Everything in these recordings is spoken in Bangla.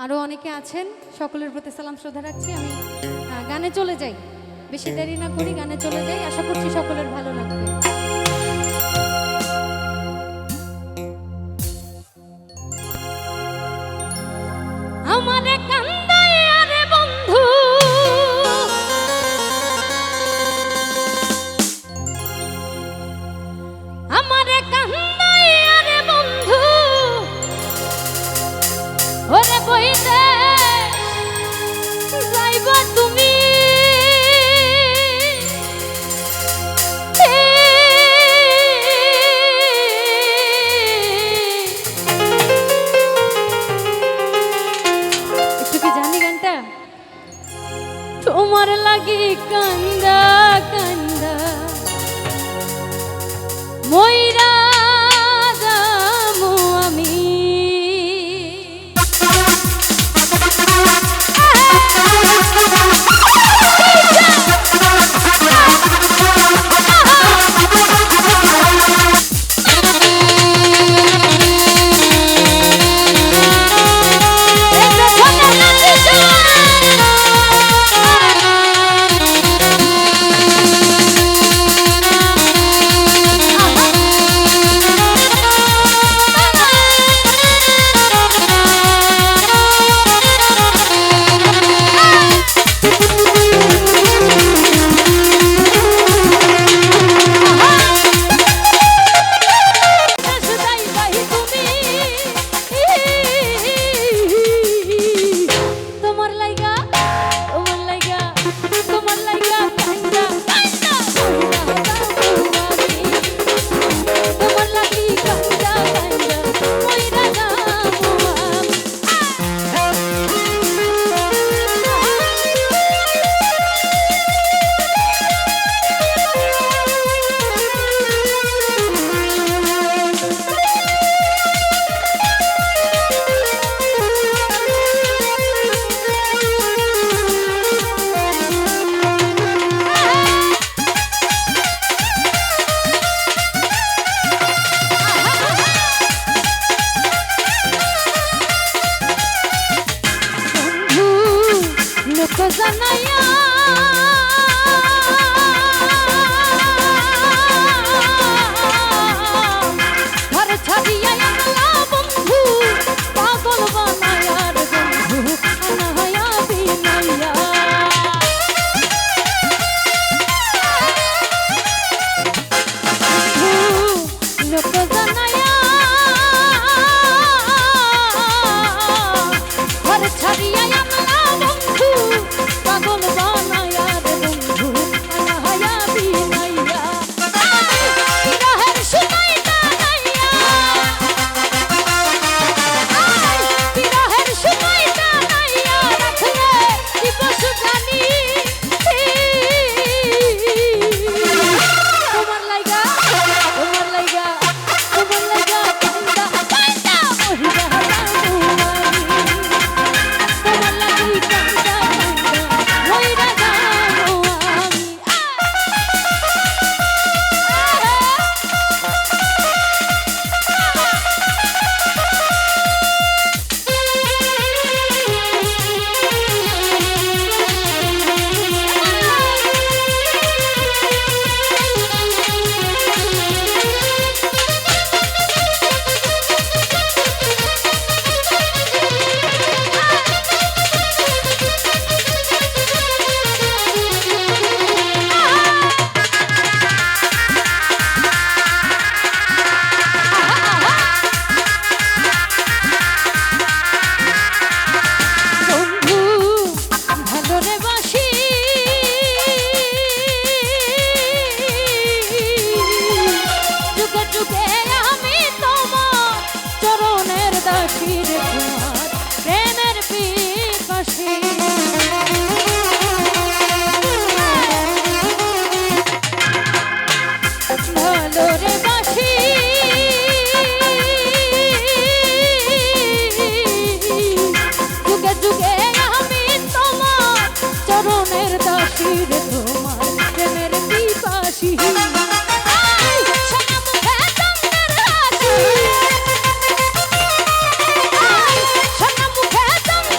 আরও অনেকে আছেন, সকলের প্রতি সালাম শ্রদ্ধা রাখছি। আমি গানে চলে যাই, বেশি দেরি না করি, গানে চলে যাই। আশা করছি সকলের ভালো লাগবে। আমারে কান্দায় আরে বন্ধু, আমারে কান্দায় আরে বন্ধু, ওরে বইতে যাইবা তুমি, একটু কি জানি গানটা? তোমার লাগি কান্দা কান্দা মইরা যামু আমি, জানাইয়া ঘর ছাড়িয়া আনলা বন্ধু, পাগল বানায়ার বন্ধু আনায়া বিনাইয়া, লোক জানাইয়া ঘর ছাড়িয়া আনলা বন্ধু, পাগল বানায়া রে বন্ধু আনায়া বিনাইয়া, বিরহের সুতাইটা নাইয়া, বিরহের সুতাইটা নাইয়া রাখলে দিবস জানি, তোমার লাইগা তোমার লাইগা তোমার লাইগা কান্দা কান্দা মহিলা যামু আমি, তোমার লাগি কান্দা কান্দা মইরা যামু আমি। বন্ধু ভালোরে বাসি, যুগে যুগে আমি তোমার চরণের দাসী রে, তোমার প্রেমের পিপাসী, ভালোরে বাসি যুগে যুগে আমি তোমার চরণের দাসী রে, তোমার প্রেমের পিপাসী, সোনা মুখে চন্দ্রের হাসি, সোনা মুখে চন্দ্রের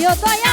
দিও দয়া